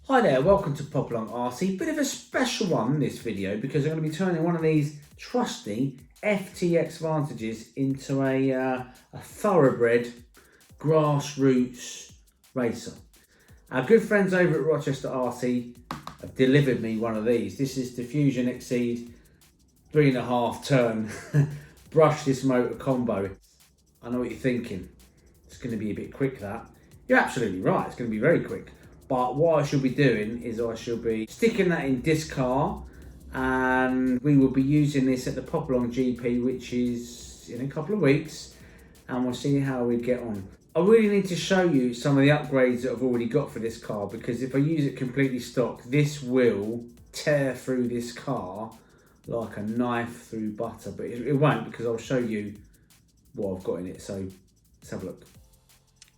Hi there, welcome to Popalong RC. Bit of a special one in this video because I'm going to be turning one of these trusty FTX Vantages into a thoroughbred grassroots racer. Our good friends over at Rochester RC have delivered me one of these. This is the Fusion Exceed 3.5 turn brushless motor combo. I know what you're thinking. It's going to be a bit quick, that. You're absolutely right, it's going to be very quick. But what I shall be doing is I shall be sticking that in this car, and we will be using this at the Popalong GP, which is in a couple of weeks, and we'll see how we get on. I really need to show you some of the upgrades that I've already got for this car, because if I use it completely stock, this will tear through this car like a knife through butter, but it won't, because I'll show you what I've got in it. So let's have a look.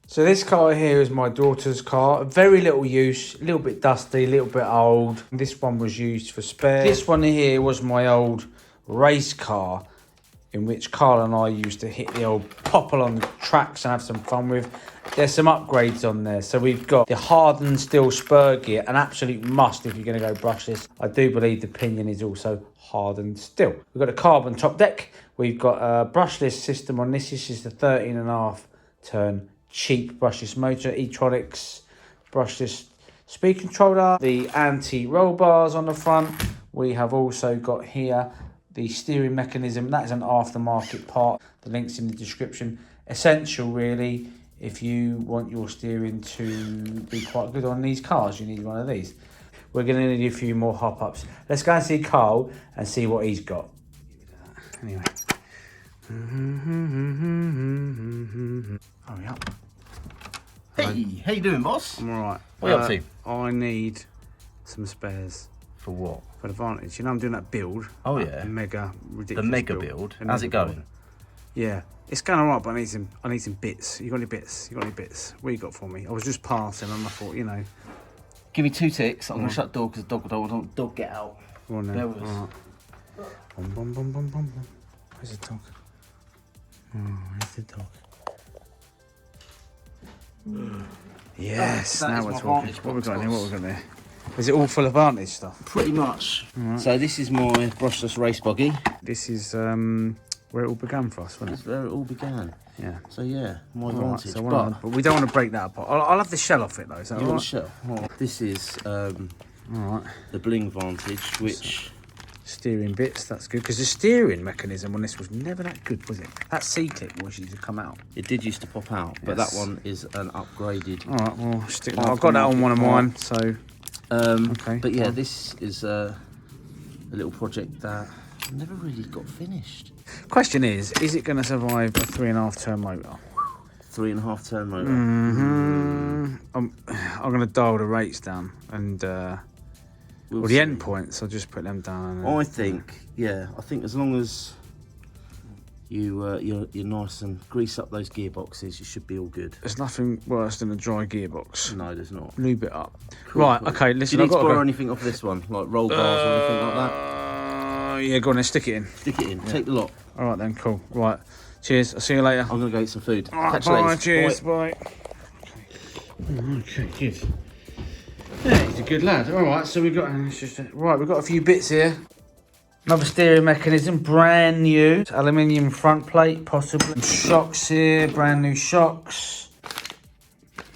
So this car here is my daughter's car. Very little use, a little bit dusty, a little bit old. This one was used for spare. This one here was my old race car, in which Carl and I used to hit the old Popalong tracks and have some fun with. There's some upgrades on there. So we've got the hardened steel spur gear, an absolute must if you're going to go brushless. I do believe the pinion is also hardened steel. We've got a carbon top deck. We've got a brushless system on this. This is the 13.5 turn cheap brushless motor, electronics, brushless speed controller, the anti-roll bars on the front. We have also got here the steering mechanism. That is an aftermarket part. The link's in the description. Essential really, if you want your steering to be quite good on these cars, you need one of these. We're going to need a few more hop-ups. Let's go and see Carl and see what he's got. Anyway. Hurry up. Hey, how you doing, boss? I'm alright. What are you up to? I need some spares. For what? For the Vantage. You know I'm doing that build. Oh yeah. Mega ridiculous. The mega build. How's it going? Yeah. It's going alright, but I need some bits. You got any bits? You got any bits? What you got for me? I was just passing and I thought, you know. Give me 2 ticks. I'm gonna shut the door because the dog don't dog get out. Go on then. Bear with us. Right. Bum, bum, bum, bum, bum, bum. Where's the dog? Oh, where's the dog? Yes, That now is we're my talking. Vantage What we box, got here? boss. What we got there? Is it all full of Vantage stuff? Pretty much. So this is my brushless race buggy. This is where it all began for us, wasn't That's it? where it all began. Yeah. So yeah, my Alright, Vantage. so but but we don't want to break that apart. I'll have the shell off it though. Is that you all want right? shell? Oh, this is Alright. the bling Vantage, which Steering bits, that's good. Because the steering mechanism on this was never that good, was it? That C-clip was used to come out. it did used to pop out, but Yes. that one is an upgraded. Alright, well, stick that. I've got that on one of mine, so. Okay. But yeah, this is a little project that never really got finished. Question is it going to survive a 3.5 turn motor? 3.5 turn motor. I'm going to dial the rates down and We'll the see. end points, I'll just put them down. And, I think, yeah, I think as long as you're nice and grease up those gearboxes, you should be all good. There's nothing worse than a dry gearbox. No, there's not. Lube it up. Cool, Right, cool. okay, Do listen, you I've need to got to borrow go. anything off this one, like roll bars or anything like that? Yeah, go on then, stick it in. Stick it in. Take the lot. All right then, cool. Right, cheers. I'll see you later. I'm gonna go eat some food. All right, Catch you bye, later. cheers, Bye. bye. Okay, good. Yeah, he's a good lad. All right, so we've got a few bits here. Another steering mechanism, brand new. Aluminium front plate, possibly. Some shocks here, brand new shocks.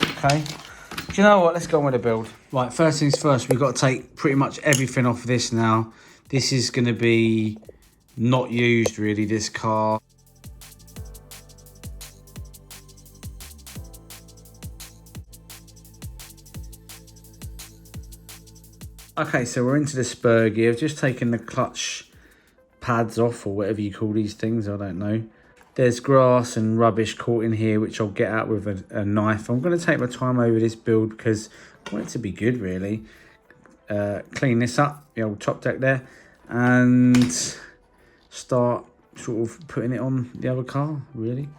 Okay. Do you know what? Let's go on with the build. Right, first things first, we've got to take pretty much everything off this now. This is going to be not used really, this car. Okay, so we're into the spur gear. I've just taken the clutch pads off, or whatever you call these things, I don't know. There's grass and rubbish caught in here, which I'll get out with a knife. I'm going to take my time over this build because I want it to be good, really. Clean this up, the old top deck there, and start sort of putting it on the other car, really.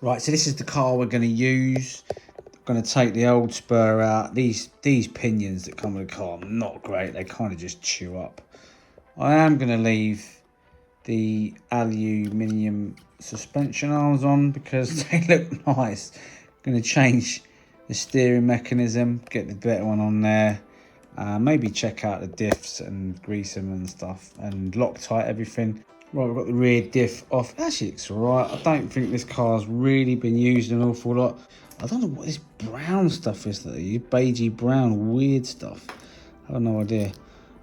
Right, so this is the car we're going to use. I'm going to take the old spur out. These pinions that come with the car are not great. They kind of just chew up. I am going to leave the aluminium suspension arms on because they look nice. Going to change the steering mechanism, get the better one on there. Maybe check out the diffs and grease them and stuff, and Loctite everything. Right, we've got the rear diff off. Actually, it's alright. I don't think this car's really been used an awful lot. I don't know what this brown stuff is that they use. Beigey brown, weird stuff. I have no idea.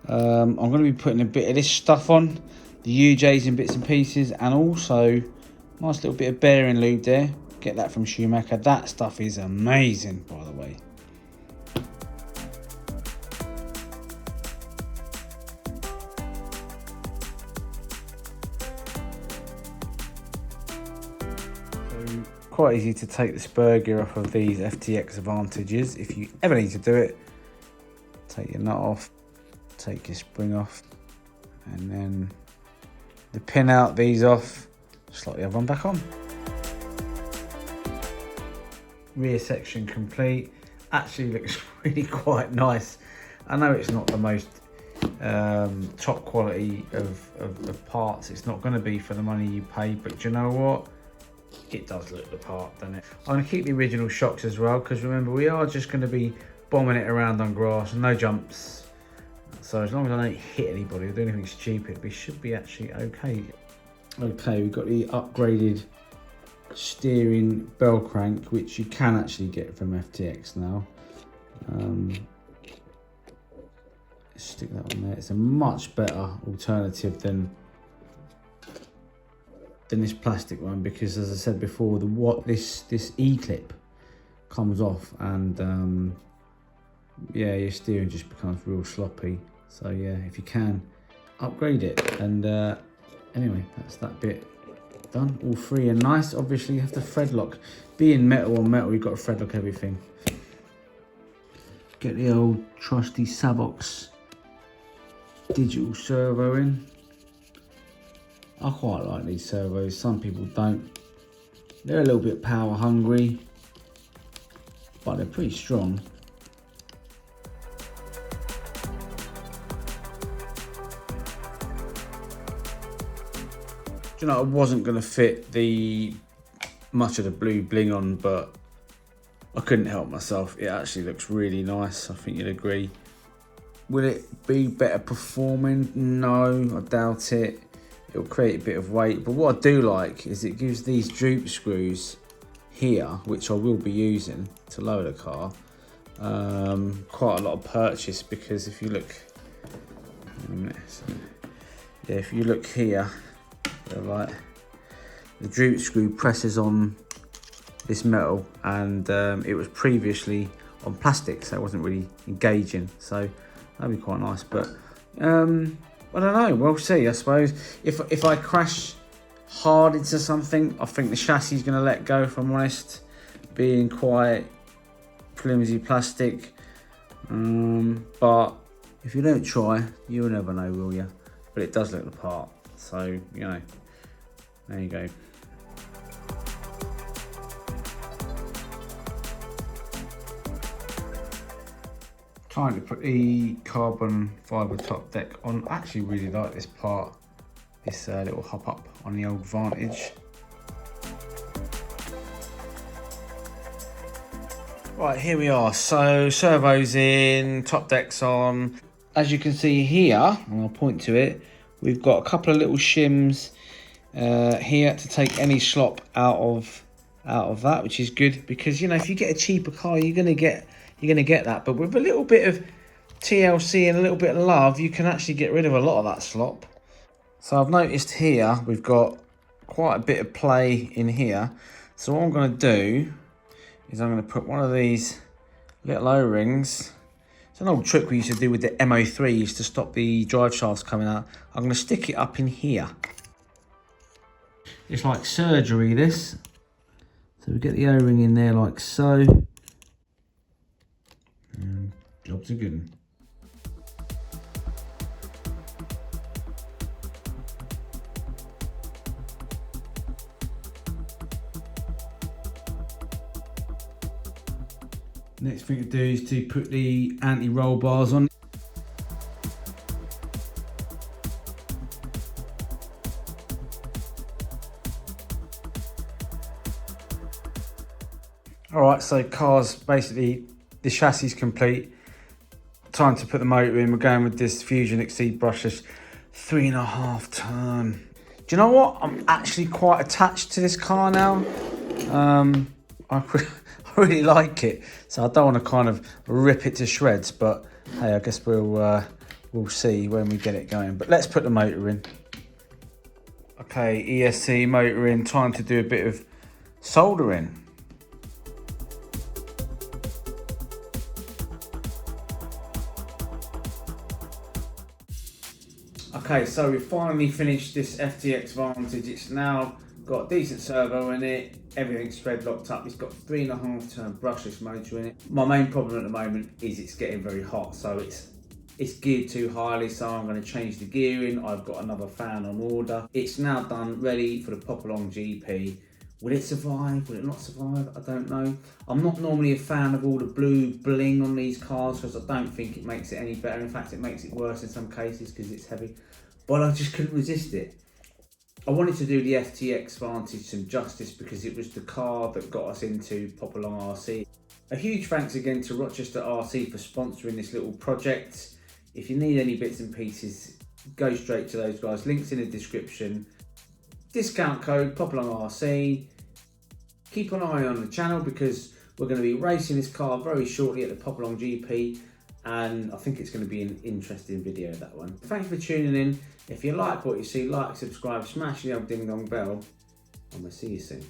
I'm going to be putting a bit of this stuff on, the UJs in bits and pieces, and also nice little bit of bearing lube there. Get that from Schumacher. That stuff is amazing, by the way. So, quite easy to take the spur gear off of these FTX Vantages. If you ever need to do it, take your nut off, take your spring off, and then the pin out, these off, slot the other one back on. Rear section complete. Actually looks really quite nice. I know it's not the most top quality of parts. It's not going to be for the money you pay, but do you know what? It does look the part, doesn't it? I'm going to keep the original shocks as well, because remember, we are just going to be bombing it around on grass, no jumps. So as long as I don't hit anybody or do anything stupid, we should be actually okay. Okay, we've got the upgraded steering bell crank, which you can actually get from FTX now. Stick that on there. It's a much better alternative than this plastic one, because as I said before, this E-clip comes off, and yeah, your steering just becomes real sloppy. So yeah, if you can, upgrade it. And anyway, that's that bit done. All three are nice. Obviously you have to thread lock. Being metal on metal, you've got to thread lock everything. Get the old trusty Sabox digital servo in. I quite like these servos. Some people don't. They're a little bit power hungry, but they're pretty strong. Do you know, I wasn't going to fit much of the blue bling on, but I couldn't help myself. It actually looks really nice. I think you'd agree. Will it be better performing? No, I doubt it. It'll create a bit of weight. But what I do like is it gives these droop screws here, which I will be using to lower the car, quite a lot of purchase, because if you look, yeah, if you look here, like the droop screw presses on this metal, and it was previously on plastic, so it wasn't really engaging, so that'd be quite nice. But I don't know, we'll see. I suppose if I crash hard into something, I think the chassis is going to let go, if I'm honest, being quite flimsy plastic. But if you don't try, you'll never know, will you? But it does look the part, so you know, there you go. Time to put the carbon fibre top deck on. I actually really like this part, this little hop up on the old Vantage. Right, here we are. So servos in, top decks on. As you can see here, and I'll point to it, we've got a couple of little shims here to take any slop out of that, which is good, because you know, if you get a cheaper car, you're gonna get that. But with a little bit of TLC and a little bit of love, you can actually get rid of a lot of that slop. So I've noticed here we've got quite a bit of play in here. So what I'm going to do is I'm going to put one of these little O-rings. It's an old trick we used to do with the MO3s to stop the drive shafts coming out. I'm going to stick it up in here. It's like surgery, this. So we get the O-ring in there like so. And job's a good one. Next thing to do is to put the anti-roll bars on. All right, so car's basically, the chassis is complete. Time to put the motor in. We're going with this Fusion Exceed brushless 3.5 ton. Do you know what? I'm actually quite attached to this car now. I really like it, so I don't want to kind of rip it to shreds, but hey, I guess we'll see when we get it going. But let's put the motor in. Okay, ESC motor in, time to do a bit of soldering. Okay, so we've finally finished this FTX Vantage. It's now got a decent servo in it, everything's thread locked up. It's got 3.5 ton brushless motor in it. My main problem at the moment is it's getting very hot, so it's geared too highly, so I'm going to change the gearing. I've got another fan on order. It's now done, ready for the Popalong GP. Will it survive? Will it not survive? I don't know. I'm not normally a fan of all the blue bling on these cars because I don't think it makes it any better. In fact, it makes it worse in some cases because it's heavy. But I just couldn't resist it. I wanted to do the FTX Vantage some justice because it was the car that got us into Popalong RC. A huge thanks again to Rochester RC for sponsoring this little project. If you need any bits and pieces, go straight to those guys. Links in the description. Discount code Popalong RC. Keep an eye on the channel because we're going to be racing this car very shortly at the Popalong GP, and I think it's going to be an interesting video, that one. Thanks for tuning in. If you like what you see, like, subscribe, smash the old ding dong bell, and we'll see you soon.